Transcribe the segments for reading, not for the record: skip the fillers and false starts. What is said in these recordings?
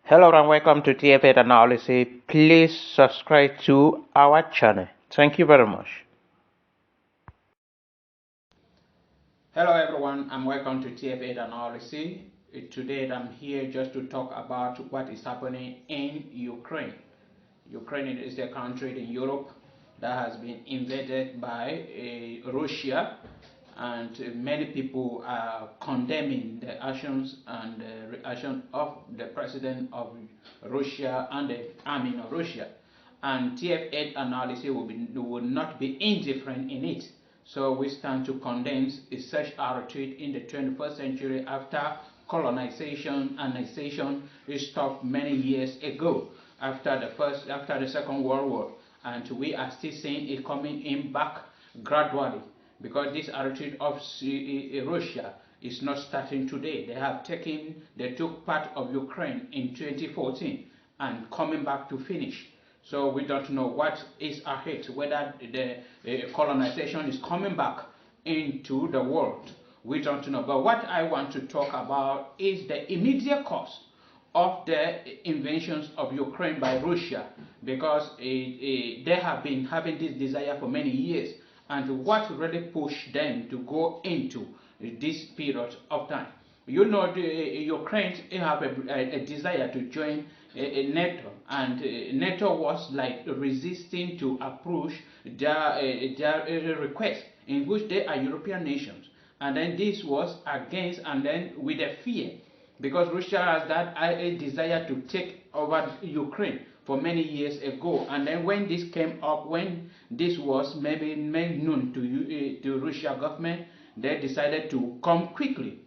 Hello and welcome to TF8 Analysis. Please subscribe to our channel. Thank you very much. Hello everyone and welcome to TF8 Analysis. Today I'm here just to talk about what is happening in Ukraine. Ukraine is a country in Europe that has been invaded by Russia, and many people are condemning the actions and the reaction of the president of Russia and the army of Russia. And TF8 analysis will not be indifferent in it. So we stand to condemn such attitude in the 21st century after colonization, annexation stopped many years ago after the Second World War, and we are still seeing it coming in back gradually, because this attitude of Russia is not starting today. They took part of Ukraine in 2014 and coming back to finish. So we don't know what is ahead, whether the colonization is coming back into the world. We don't know. But what I want to talk about is the immediate cause of the invasions of Ukraine by Russia, because they have been having this desire for many years, and what really pushed them to go into this period of time. You know, the Ukraine have a desire to join NATO, and NATO was like resisting to approach their request, in which they are European nations, and then this was against, and then with a fear, because Russia has that a desire to take over Ukraine for many years ago, and then when this came up, when this was maybe made known to Russia government, they decided to come quickly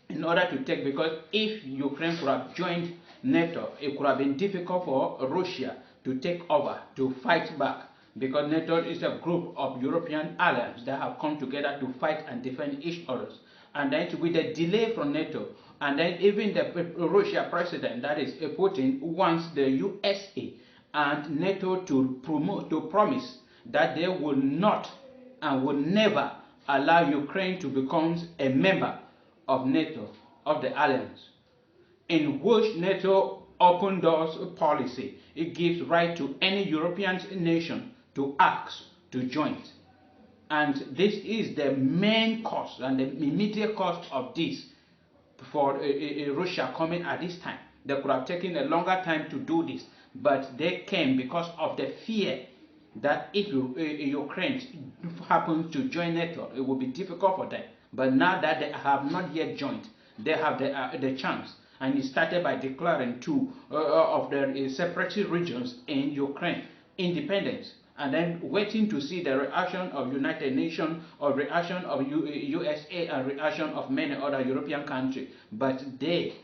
in order to take, because if Ukraine could have joined NATO, it could have been difficult for Russia to take over, to fight back, because NATO is a group of European allies that have come together to fight and defend each other. And then with the delay from NATO, and then even the Russia president, that is Putin, wants the USA and NATO to promise that they will not and will never allow Ukraine to become a member of NATO, of the alliance, in which NATO open doors policy. It gives right to any European nation to ask to join. And this is the main cause and the immediate cause of this for Russia coming at this time. They could have taken a longer time to do this, but they came because of the fear that if Ukraine happens to join NATO, it will be difficult for them. But now that they have not yet joined, they have the chance. And it started by declaring two of the separatist regions in Ukraine independence, and then waiting to see the reaction of United Nations, or reaction of USA, and reaction of many other European countries. But they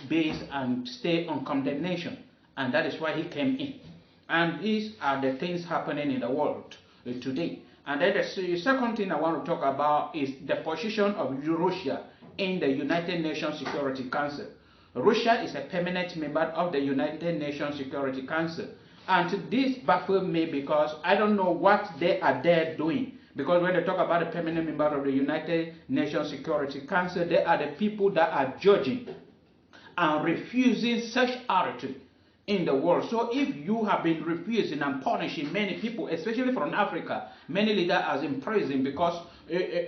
base and stay on condemnation, and that is why he came in. And these are the things happening in the world today. And then the second thing I want to talk about is the position of Russia in the United Nations Security Council. Russia is a permanent member of the United Nations Security Council. And this baffles me, because I don't know what they are there doing. Because when they talk about a permanent member of the United Nations Security Council, they are the people that are judging and refusing such attitude in the world. So if you have been refusing and punishing many people, especially from Africa, many leaders are in prison because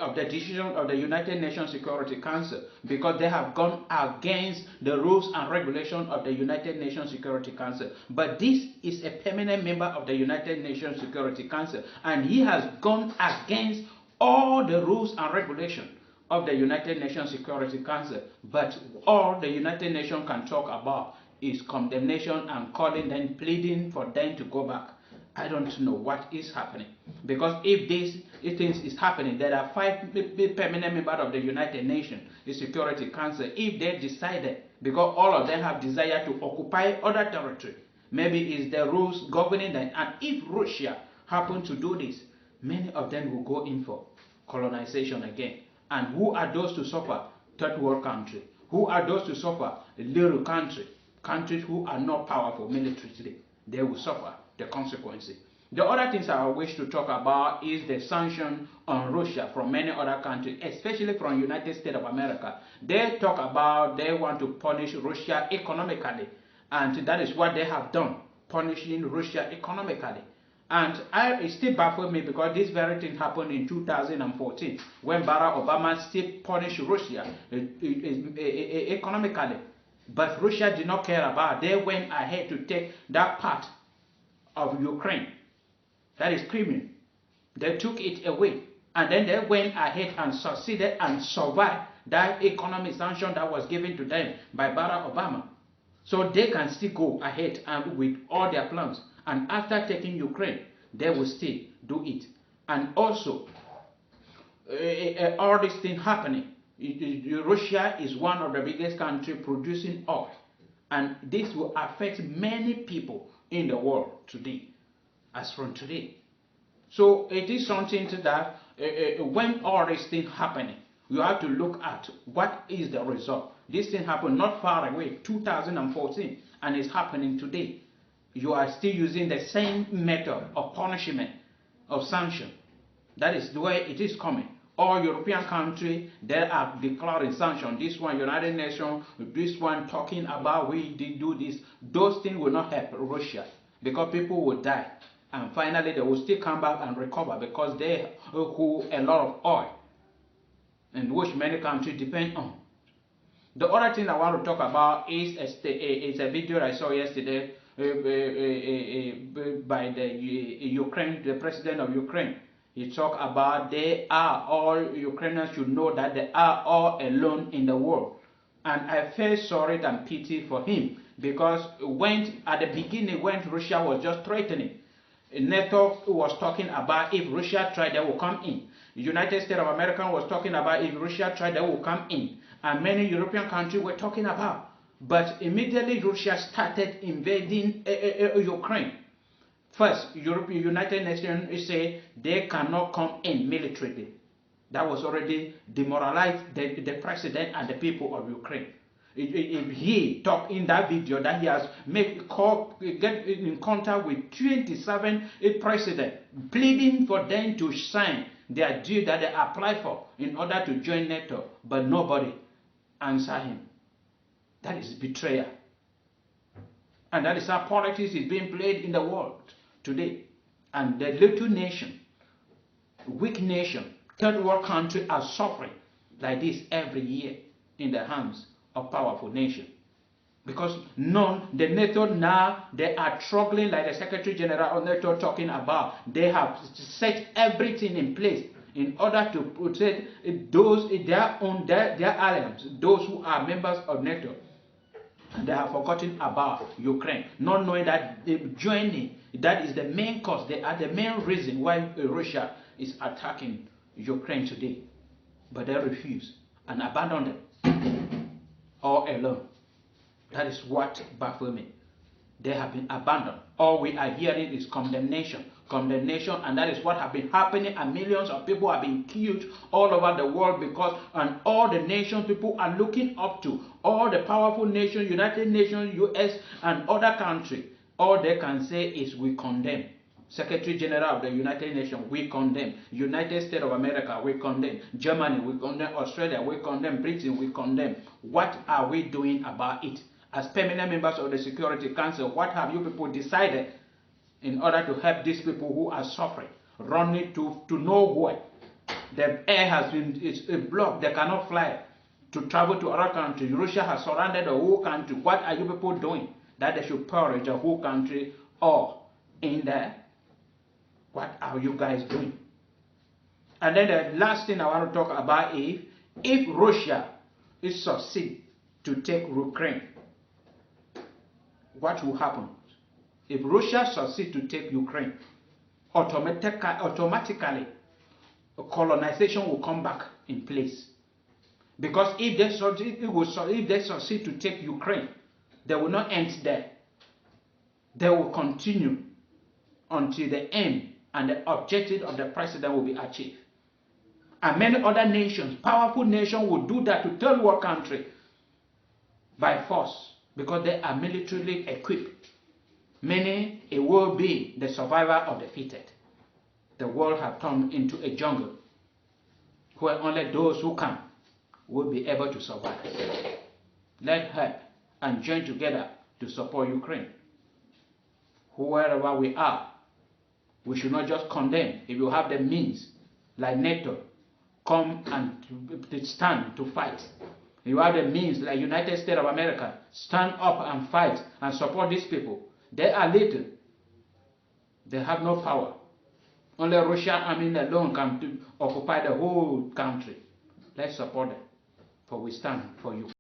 of the decision of the United Nations Security Council, because they have gone against the rules and regulations of the United Nations Security Council. But this is a permanent member of the United Nations Security Council, and he has gone against all the rules and regulations of the United Nations Security Council. But all the United Nations can talk about is condemnation and calling them, pleading for them to go back. I don't know what is happening, because if things is happening, there are 5 permanent members of the United Nations Security Council. If they decided, because all of them have desire to occupy other territory, maybe it's the rules governing them, and if Russia happen to do this, many of them will go in for colonization again. And who are those to suffer? Third world country. Who are those to suffer? Little country. Countries who are not powerful militarily. They will suffer the consequences. The other things I wish to talk about is the sanction on Russia from many other countries, especially from United States of America. They talk about they want to punish Russia economically, And that is what they have done, punishing Russia economically. And it still baffles me because this very thing happened in 2014 when Barack Obama still punished Russia economically. But Russia did not care about it. They went ahead to take that part of Ukraine. That is Crimea. They took it away. And then they went ahead and succeeded and survived that economic sanction that was given to them by Barack Obama. So they can still go ahead and with all their plans. And after taking Ukraine, they will still do it. And also, all this thing happening, Russia is one of the biggest countries producing oil. And this will affect many people in the world today, as from today. So it is something that when all this thing happening, you have to look at what is the result. This thing happened not far away, 2014, and it's happening today. You are still using the same method of punishment, of sanction. That is the way it is coming. All European countries, they are declaring sanction. This one, United Nations, this one talking about we did do this. Those things will not help Russia because people will die. And finally, they will still come back and recover because they hold a lot of oil, and which many countries depend on. The other thing I want to talk about is a video I saw yesterday by the president of Ukraine. He talked about they are all Ukrainians should know that they are all alone in the world. And I felt sorry and pity for him because when at the beginning when Russia was just threatening, NATO was talking about if Russia tried, they will come in. The United States of America was talking about if Russia tried, they will come in. And many European countries were talking about. But immediately Russia started invading Ukraine. First, United Nations say they cannot come in militarily. That was already demoralized the president and the people of Ukraine. He talked in that video that he has get in contact with 27 presidents, pleading for them to sign their deal that they applied for in order to join NATO, but nobody answered him. That is betrayal. And that is how politics is being played in the world today. And the little nation, weak nation, third world country are suffering like this every year in the hands of powerful nation. Because the NATO now, they are struggling like the Secretary General of NATO talking about. They have set everything in place in order to protect those their allies, those who are members of NATO. And they have forgotten about Ukraine, not knowing that joining, that is the main cause, they are the main reason why Russia is attacking Ukraine today. But they refuse and abandon them all alone. That is what baffles me. They have been abandoned. All we are hearing is condemnation, condemnation, and that is what has been happening, and millions of people have been killed all over the world because, and all the nations people are looking up to, all the powerful nations, United Nations, US, and other countries, all they can say is we condemn. Secretary General of the United Nations, we condemn. United States of America, we condemn. Germany, we condemn. Australia, we condemn. Britain, we condemn. What are we doing about it? As permanent members of the Security Council, what have you people decided in order to help these people who are suffering, running to nowhere? The air has been blocked. They cannot fly to travel to other countries. Russia has surrounded the whole country. What are you people doing? That they should purge the whole country all in there. What are you guys doing? And then the last thing I want to talk about is if Russia is succeed to take Ukraine, what will happen? If Russia succeeds to take Ukraine, automatically colonization will come back in place. Because if they succeed to take Ukraine, they will not end there. They will continue until the end and the objective of the president will be achieved. And many other nations, powerful nations, will do that to third world country by force because they are militarily equipped. Meaning it will be the survivor of the fittest. The world has turned into a jungle where only those who can will be able to survive. Let's help and join together to support Ukraine. Whoever we are, we should not just condemn. If you have the means, like NATO, come and to stand to fight. If you have the means, like United States of America, stand up and fight and support these people. They are little. They have no power. Only Russian army alone can occupy the whole country. Let's support them, for we stand for you.